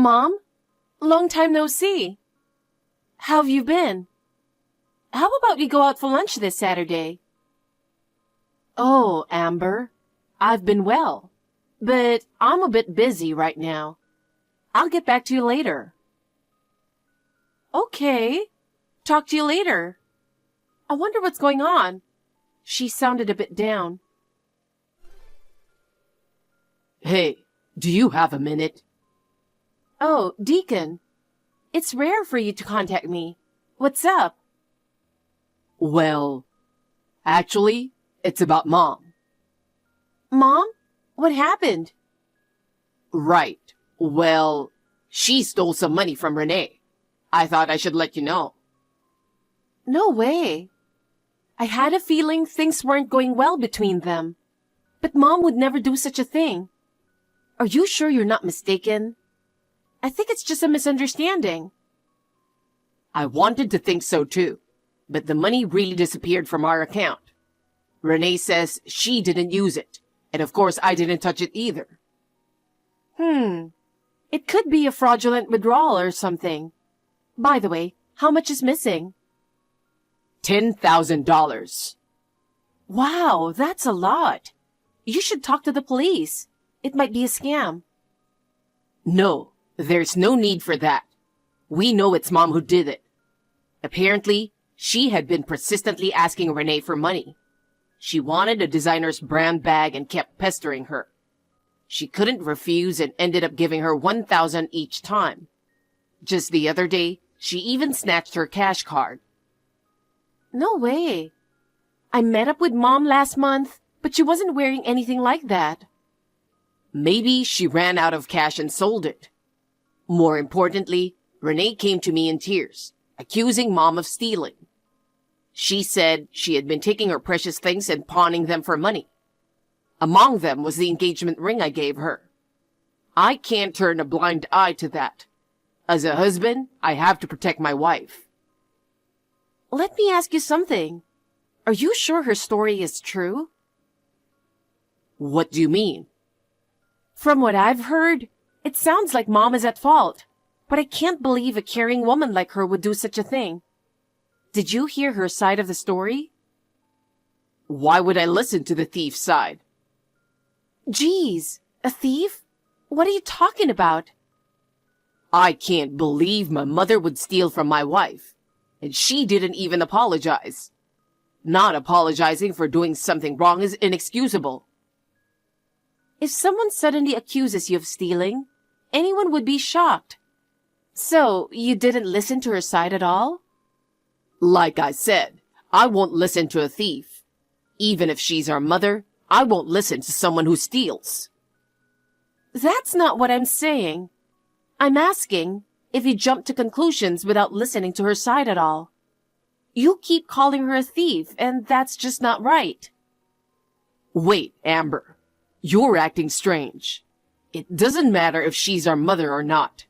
Mom? Long time no see. How have you been? How about we go out for lunch this Saturday? Oh, Amber, I've been well, but I'm a bit busy right now. I'll get back to you later. Okay. Talk to you later. I wonder what's going on. She sounded a bit down. Hey, do you have a minute? Oh, Deacon. It's rare for you to contact me. What's up? Well, actually, it's about Mom. Mom? What happened? Right. Well, she stole some money from Renee. I thought I should let you know. No way. I had a feeling things weren't going well between them. But Mom would never do such a thing. Are you sure you're not mistaken? I think it's just a misunderstanding. I wanted to think so too, but the money really disappeared from our account. Renee says she didn't use it, and of course I didn't touch it either. It could be a fraudulent withdrawal or something. By the way, how much is missing? $10,000. Wow, that's a lot. You should talk to the police. It might be a scam. No, there's no need for that. We know it's Mom who did it. Apparently, she had been persistently asking Renee for money. She wanted a designer's brand bag and kept pestering her. She couldn't refuse and ended up giving her $1,000 each time. Just the other day, she even snatched her cash card. No way. I met up with Mom last month, but she wasn't wearing anything like that. Maybe she ran out of cash and sold it. More importantly, Renee came to me in tears, accusing Mom of stealing. She said she had been taking her precious things and pawning them for money. Among them was the engagement ring I gave her. I can't turn a blind eye to that. As a husband, I have to protect my wife. Let me ask you something. Are you sure her story is true? What do you mean? From what I've heard, it sounds like Mom is at fault, but I can't believe a caring woman like her would do such a thing. Did you hear her side of the story? Why would I listen to the thief's side? Geez, a thief? What are you talking about? I can't believe my mother would steal from my wife, and she didn't even apologize. Not apologizing for doing something wrong is inexcusable. If someone suddenly accuses you of stealing, anyone would be shocked. So, you didn't listen to her side at all? Like I said, I won't listen to a thief. Even if she's our mother, I won't listen to someone who steals. That's not what I'm saying. I'm asking if you jumped to conclusions without listening to her side at all. You keep calling her a thief, and that's just not right. Wait, Amber. You're acting strange. It doesn't matter if she's our mother or not.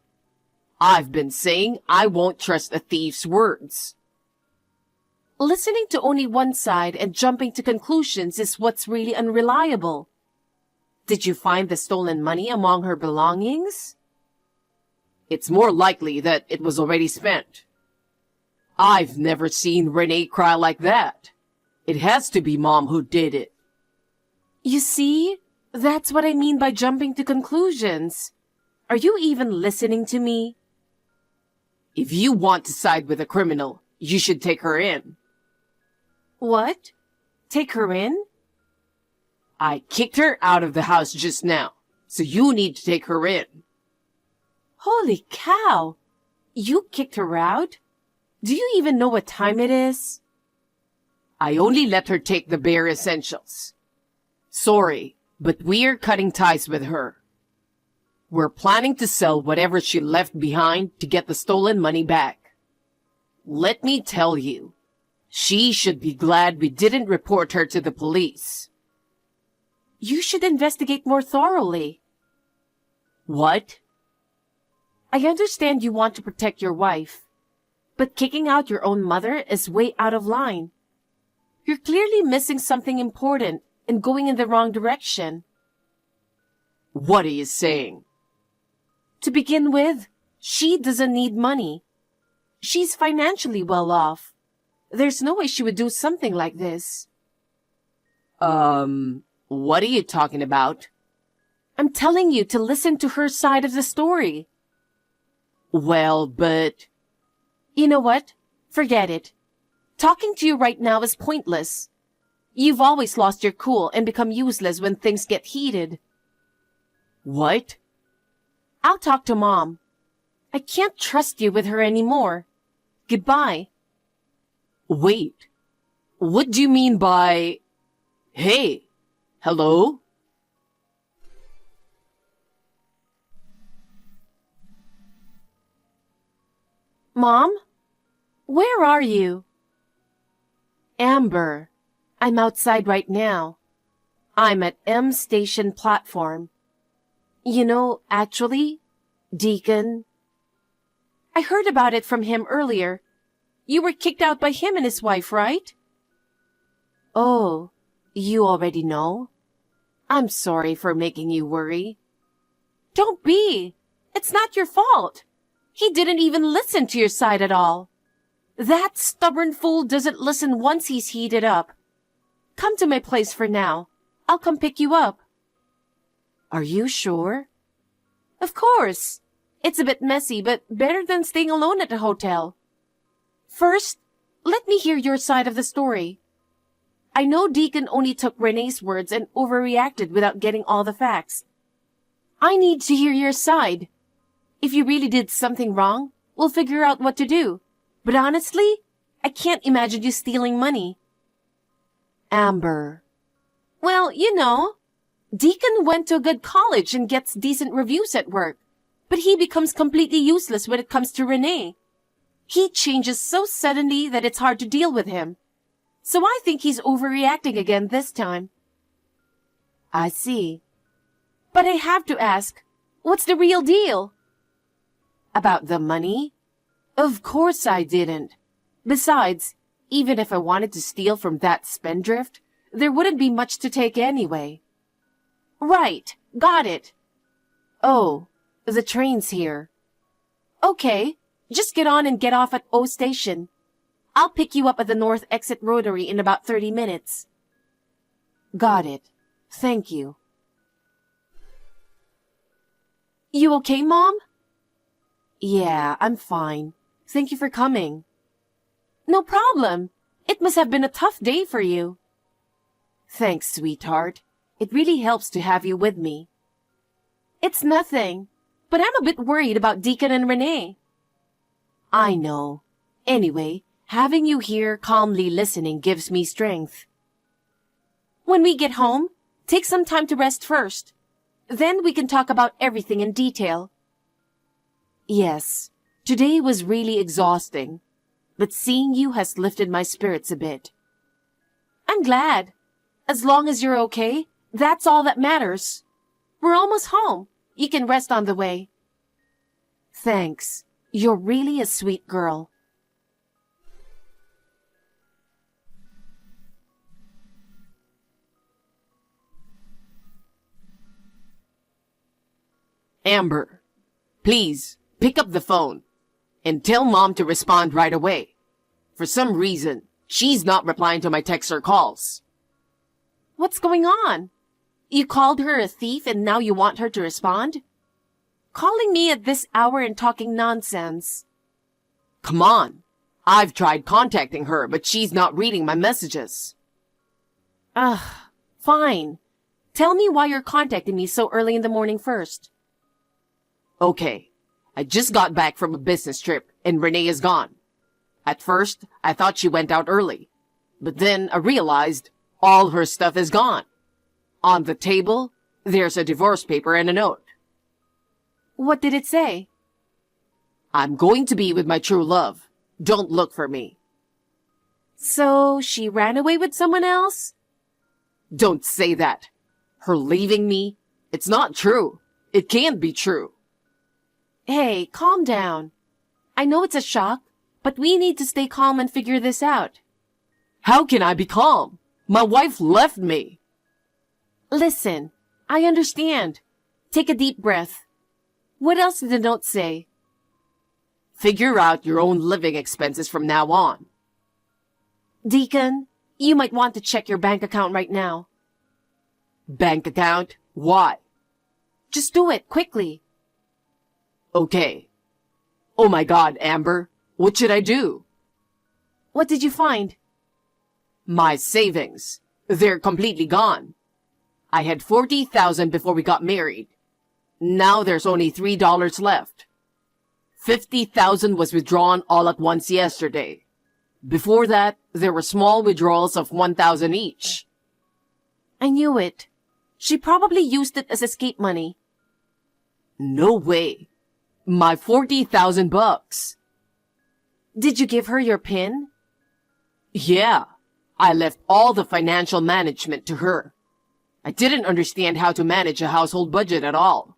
I've been saying I won't trust a thief's words. Listening to only one side and jumping to conclusions is what's really unreliable. Did you find the stolen money among her belongings? It's more likely that it was already spent. I've never seen Renee cry like that. It has to be Mom who did it. You see? That's what I mean by jumping to conclusions. Are you even listening to me? If you want to side with a criminal, you should take her in. What? Take her in? I kicked her out of the house just now, so you need to take her in. Holy cow! You kicked her out? Do you even know what time it is? I only let her take the bare essentials. Sorry, but we're cutting ties with her. We're planning to sell whatever she left behind to get the stolen money back. Let me tell you, she should be glad we didn't report her to the police. You should investigate more thoroughly. What? I understand you want to protect your wife, but kicking out your own mother is way out of line. You're clearly missing something important and going in the wrong direction. What are you saying? To begin with, she doesn't need money. She's financially well off. There's no way she would do something like this. What are you talking about? I'm telling you to listen to her side of the story. Well, but... You know what? Forget it. Talking to you right now is pointless. You've always lost your cool and become useless when things get heated. What? I'll talk to Mom. I can't trust you with her anymore. Goodbye. Wait. What do you mean by... Hey, hello? Mom? Where are you? Amber, I'm outside right now. I'm at M Station platform. You know, actually, Deacon... I heard about it from him earlier. You were kicked out by him and his wife, right? Oh, you already know? I'm sorry for making you worry. Don't be. It's not your fault. He didn't even listen to your side at all. That stubborn fool doesn't listen once he's heated up. Come to my place for now. I'll come pick you up. Are you sure? Of course. It's a bit messy, but better than staying alone at a hotel. First, let me hear your side of the story. I know Deacon only took Renee's words and overreacted without getting all the facts. I need to hear your side. If you really did something wrong, we'll figure out what to do. But honestly, I can't imagine you stealing money. Amber. Well, you know, Deacon went to a good college and gets decent reviews at work, but he becomes completely useless when it comes to Renee. He changes so suddenly that it's hard to deal with him. So I think he's overreacting again this time. I see. But I have to ask, what's the real deal? About the money? Of course I didn't. Besides, even if I wanted to steal from that spendthrift, there wouldn't be much to take anyway. Right, got it. Oh, the train's here. Okay, just get on and get off at O Station. I'll pick you up at the North Exit Rotary in about 30 minutes. Got it. Thank you. You okay, Mom? Yeah, I'm fine. Thank you for coming. No problem. It must have been a tough day for you. Thanks, sweetheart. It really helps to have you with me. It's nothing, but I'm a bit worried about Deacon and Renee. I know. Anyway, having you here calmly listening gives me strength. When we get home, take some time to rest first. Then we can talk about everything in detail. Yes, today was really exhausting, but seeing you has lifted my spirits a bit. I'm glad. As long as you're okay, that's all that matters. We're almost home. You can rest on the way. Thanks. You're really a sweet girl. Amber, please pick up the phone and tell Mom to respond right away. For some reason, she's not replying to my texts or calls. What's going on? You called her a thief and now you want her to respond? Calling me at this hour and talking nonsense. Come on. I've tried contacting her, but she's not reading my messages. Ugh, fine. Tell me why you're contacting me so early in the morning first. Okay. I just got back from a business trip and Renee is gone. At first, I thought she went out early, but then I realized all her stuff is gone. On the table, there's a divorce paper and a note. What did it say? I'm going to be with my true love. Don't look for me. So she ran away with someone else? Don't say that. Her leaving me? It's not true. It can't be true. Hey, calm down. I know it's a shock, but we need to stay calm and figure this out. How can I be calm? My wife left me. Listen, I understand. Take a deep breath. What else did the note say? Figure out your own living expenses from now on. Deacon, you might want to check your bank account right now. Bank account? Why? Just do it, quickly. Okay. Oh my God, Amber. What should I do? What did you find? My savings. They're completely gone. I had $40,000 before we got married. Now there's only $3 left. $50,000 was withdrawn all at once yesterday. Before that, there were small withdrawals of $1,000 each. I knew it. She probably used it as escape money. No way. My $40,000. Did you give her your PIN? Yeah. I left all the financial management to her. I didn't understand how to manage a household budget at all.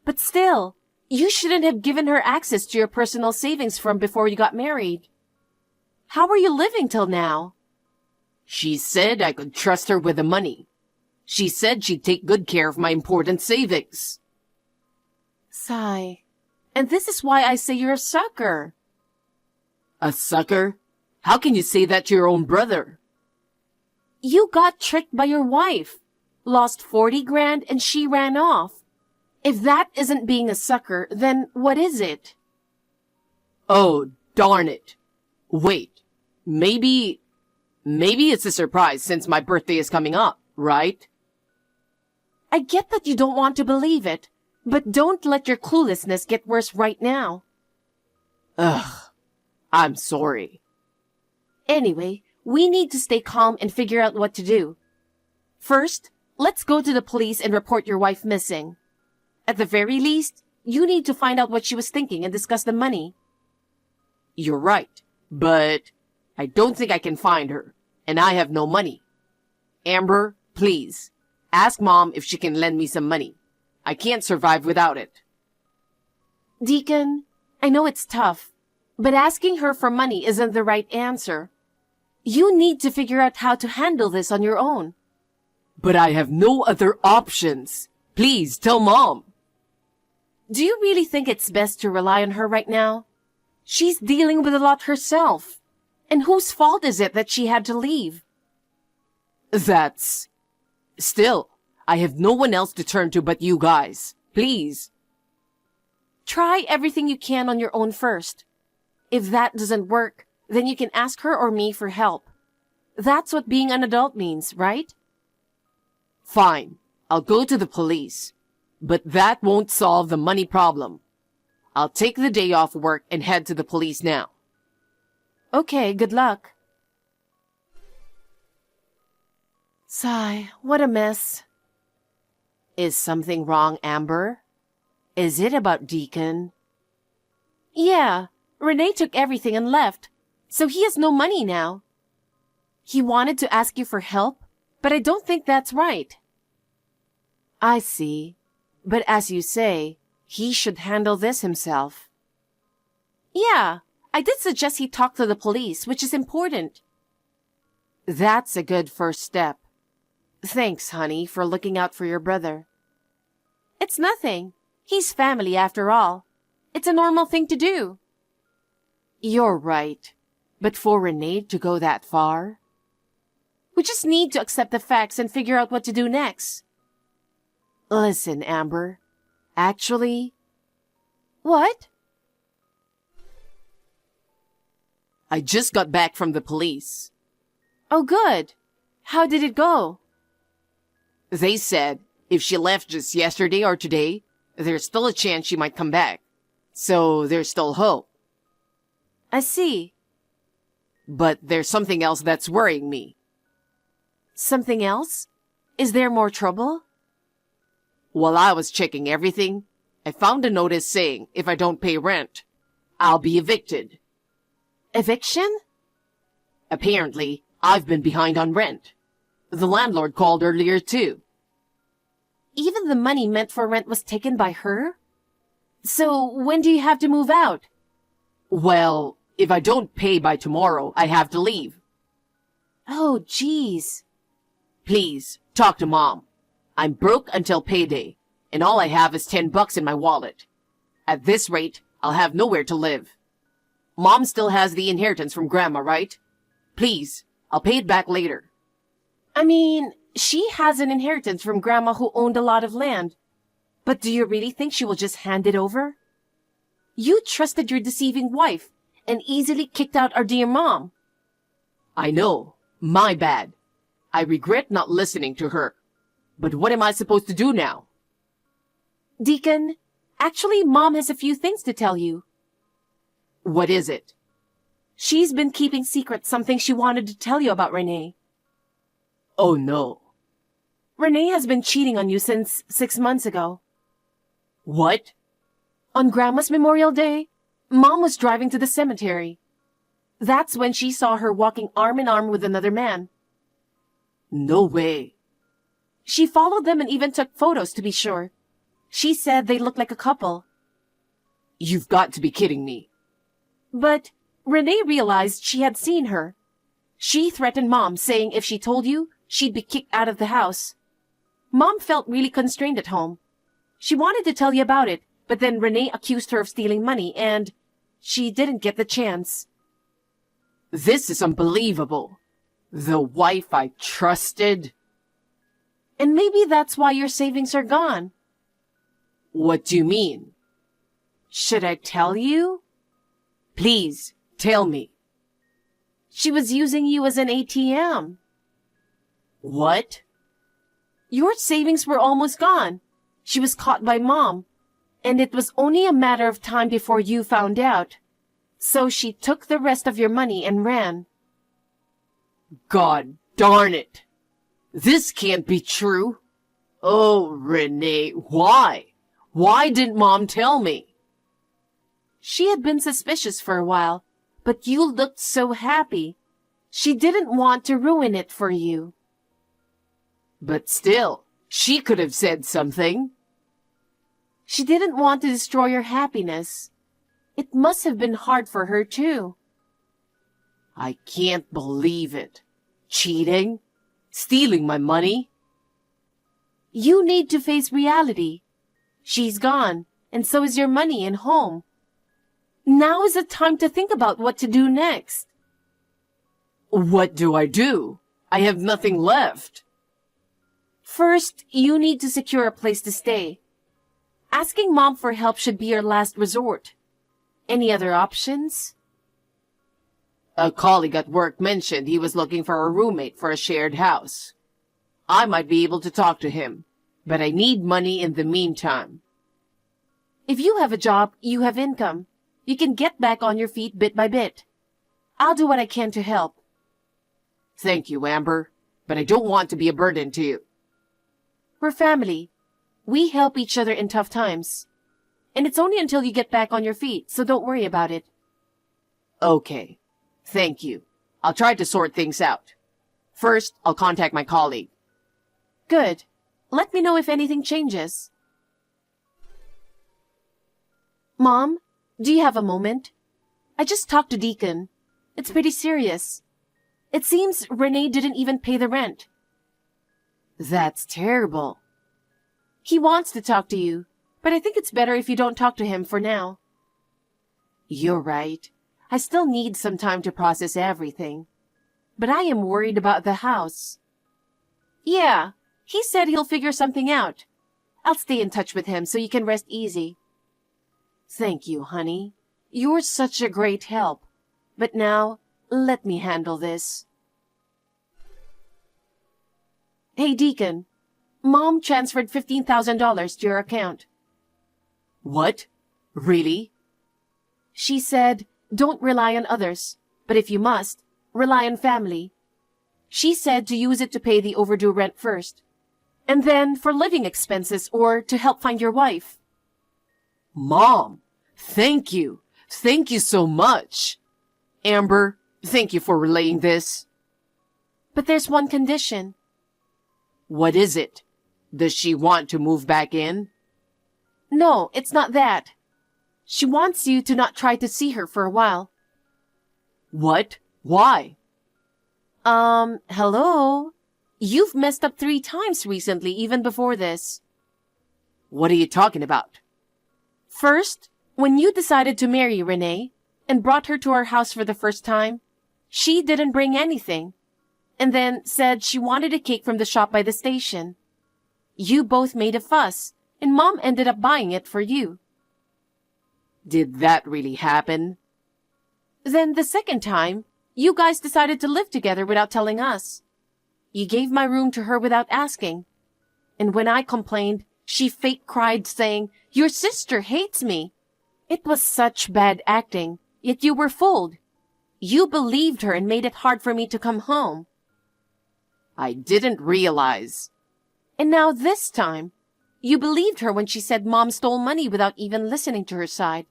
But still, you shouldn't have given her access to your personal savings from before you got married. How were you living till now? She said I could trust her with the money. She said she'd take good care of my important savings. Sigh. And this is why I say you're a sucker. A sucker? How can you say that to your own brother? You got tricked by your wife. Lost 40 grand and she ran off. If that isn't being a sucker, then what is it? Oh, darn it. Wait, maybe it's a surprise since my birthday is coming up, right? I get that you don't want to believe it, but don't let your cluelessness get worse right now. Ugh, I'm sorry. Anyway, we need to stay calm and figure out what to do. First, let's go to the police and report your wife missing. At the very least, you need to find out what she was thinking and discuss the money. You're right, but I don't think I can find her, and I have no money. Amber, please, ask Mom if she can lend me some money. I can't survive without it. Deacon, I know it's tough, but asking her for money isn't the right answer. You need to figure out how to handle this on your own. But I have no other options. Please tell Mom. Do you really think it's best to rely on her right now? She's dealing with a lot herself. And whose fault is it that she had to leave? Still, I have no one else to turn to but you guys. Please. Try everything you can on your own first. If that doesn't work, then you can ask her or me for help. That's what being an adult means, right? Fine. I'll go to the police. But that won't solve the money problem. I'll take the day off work and head to the police now. Okay, good luck. Sigh, what a mess. Is something wrong, Amber? Is it about Deacon? Yeah, Renee took everything and left, so he has no money now. He wanted to ask you for help, but I don't think that's right. I see. But as you say, he should handle this himself. Yeah, I did suggest he talk to the police, which is important. That's a good first step. Thanks, honey, for looking out for your brother. It's nothing. He's family after all. It's a normal thing to do. You're right. But for Renee to go that far? We just need to accept the facts and figure out what to do next. Listen, Amber. Actually... What? I just got back from the police. Oh, good. How did it go? They said if she left just yesterday or today, there's still a chance she might come back. So there's still hope. I see. But there's something else that's worrying me. Something else? Is there more trouble? While I was checking everything, I found a notice saying if I don't pay rent, I'll be evicted. Eviction? Apparently, I've been behind on rent. The landlord called earlier too. Even the money meant for rent was taken by her? So when do you have to move out? Well, if I don't pay by tomorrow, I have to leave. Oh, geez. Please, talk to Mom. I'm broke until payday, and all I have is $10 in my wallet. At this rate, I'll have nowhere to live. Mom still has the inheritance from Grandma, right? Please, I'll pay it back later. I mean, she has an inheritance from Grandma who owned a lot of land. But do you really think she will just hand it over? You trusted your deceiving wife and easily kicked out our dear mom. I know. My bad. I regret not listening to her. But what am I supposed to do now? Deacon, actually, Mom has a few things to tell you. What is it? She's been keeping secret something she wanted to tell you about Renee. Oh no. Renee has been cheating on you since 6 months ago. What? On Grandma's Memorial Day, Mom was driving to the cemetery. That's when she saw her walking arm in arm with another man. No way. She followed them and even took photos to be sure. She said they looked like a couple. You've got to be kidding me. But Renee realized she had seen her. She threatened Mom, saying if she told you, she'd be kicked out of the house. Mom felt really constrained at home. She wanted to tell you about it, but then Renee accused her of stealing money and she didn't get the chance. This is unbelievable. The wife I trusted. And maybe that's why your savings are gone. What do you mean? Should I tell you? Please, tell me. She was using you as an ATM. What? Your savings were almost gone. She was caught by Mom, and it was only a matter of time before you found out. So she took the rest of your money and ran. God darn it. This can't be true. Oh, Renee, why? Why didn't Mom tell me? She had been suspicious for a while, but you looked so happy. She didn't want to ruin it for you. But still, she could have said something. She didn't want to destroy your happiness. It must have been hard for her, too. I can't believe it. Cheating? Stealing my money? You need to face reality. She's gone, and so is your money and home. Now is the time to think about what to do next. What do? I have nothing left. First, you need to secure a place to stay. Asking Mom for help should be your last resort. Any other options? A colleague at work mentioned he was looking for a roommate for a shared house. I might be able to talk to him, but I need money in the meantime. If you have a job, you have income. You can get back on your feet bit by bit. I'll do what I can to help. Thank you, Amber, but I don't want to be a burden to you. We're family. We help each other in tough times. And it's only until you get back on your feet, so don't worry about it. Okay. Thank you. I'll try to sort things out. First, I'll contact my colleague. Good. Let me know if anything changes. Mom, do you have a moment? I just talked to Deacon. It's pretty serious. It seems Renee didn't even pay the rent. That's terrible. He wants to talk to you, but I think it's better if you don't talk to him for now. You're right. I still need some time to process everything. But I am worried about the house. Yeah, he said he'll figure something out. I'll stay in touch with him so you can rest easy. Thank you, honey. You're such a great help. But now, let me handle this. Hey, Deacon. Mom transferred $15,000 to your account. What? Really? She said, don't rely on others, but if you must, rely on family. She said to use it to pay the overdue rent first, and then for living expenses or to help find your wife. Mom, thank you. Thank you so much. Amber, thank you for relaying this. But there's one condition. What is it? Does she want to move back in? No, it's not that. She wants you to not try to see her for a while. What? Why? Hello? You've messed up 3 times recently, even before this. What are you talking about? First, when you decided to marry Renee and brought her to our house for the first time, she didn't bring anything, and then said she wanted a cake from the shop by the station. You both made a fuss, and Mom ended up buying it for you. Did that really happen? Then the second time, you guys decided to live together without telling us. You gave my room to her without asking. And when I complained, she fake cried saying, "Your sister hates me." It was such bad acting, yet you were fooled. You believed her and made it hard for me to come home. I didn't realize. And now this time, you believed her when she said Mom stole money without even listening to her side.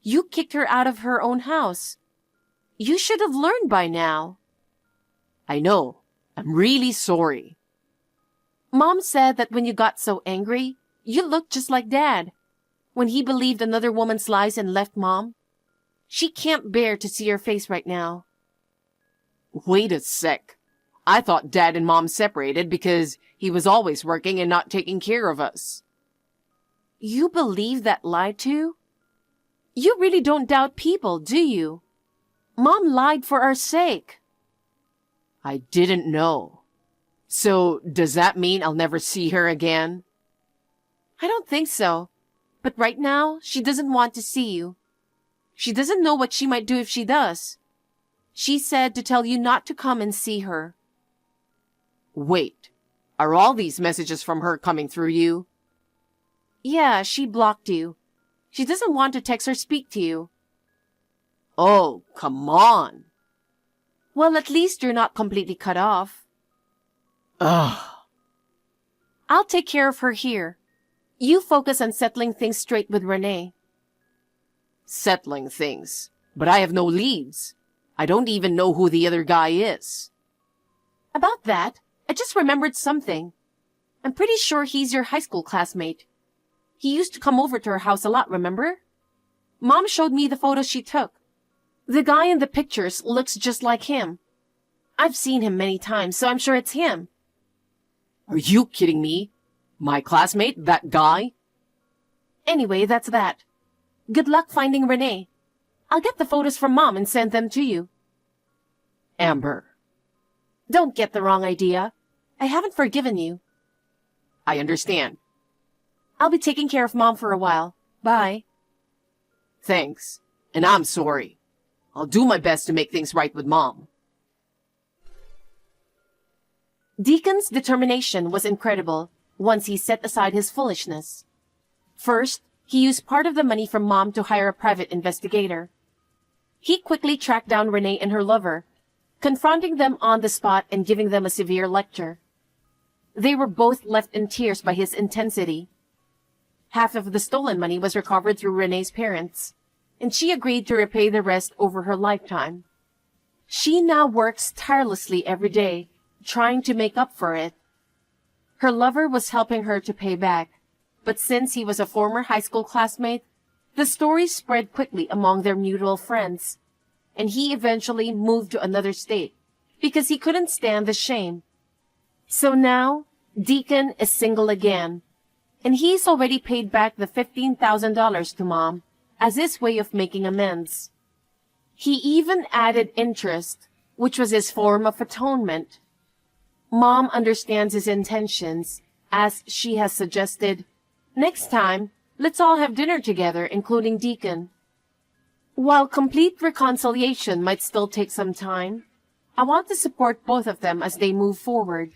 You kicked her out of her own house. You should have learned by now. I know. I'm really sorry. Mom said that when you got so angry, you looked just like Dad. When he believed another woman's lies and left Mom. She can't bear to see your face right now. Wait a sec. I thought Dad and Mom separated because he was always working and not taking care of us. You believe that lie too? You really don't doubt people, do you? Mom lied for our sake. I didn't know. So, does that mean I'll never see her again? I don't think so. But right now, she doesn't want to see you. She doesn't know what she might do if she does. She said to tell you not to come and see her. Wait, are all these messages from her coming through you? Yeah, she blocked you. She doesn't want to text or speak to you. Oh, come on. Well, at least you're not completely cut off. Ugh. I'll take care of her here. You focus on settling things straight with Renee. Settling things. But I have no leads. I don't even know who the other guy is. About that, I just remembered something. I'm pretty sure he's your high school classmate. He used to come over to our house a lot, remember? Mom showed me the photos she took. The guy in the pictures looks just like him. I've seen him many times, so I'm sure it's him. Are you kidding me? My classmate? That guy? Anyway, that's that. Good luck finding Renee. I'll get the photos from Mom and send them to you. Amber. Don't get the wrong idea. I haven't forgiven you. I understand. I'll be taking care of Mom for a while. Bye. Thanks. And I'm sorry. I'll do my best to make things right with Mom. Deacon's determination was incredible once he set aside his foolishness. First, he used part of the money from Mom to hire a private investigator. He quickly tracked down Renee and her lover, confronting them on the spot and giving them a severe lecture. They were both left in tears by his intensity. Half of the stolen money was recovered through Renee's parents, and she agreed to repay the rest over her lifetime. She now works tirelessly every day, trying to make up for it. Her lover was helping her to pay back, but since he was a former high school classmate, the story spread quickly among their mutual friends, and he eventually moved to another state because he couldn't stand the shame. So now, Deacon is single again, and he's already paid back the $15,000 to Mom as his way of making amends. He even added interest, which was his form of atonement. Mom understands his intentions, as she has suggested, "Next time, let's all have dinner together, including Deacon." While complete reconciliation might still take some time, I want to support both of them as they move forward.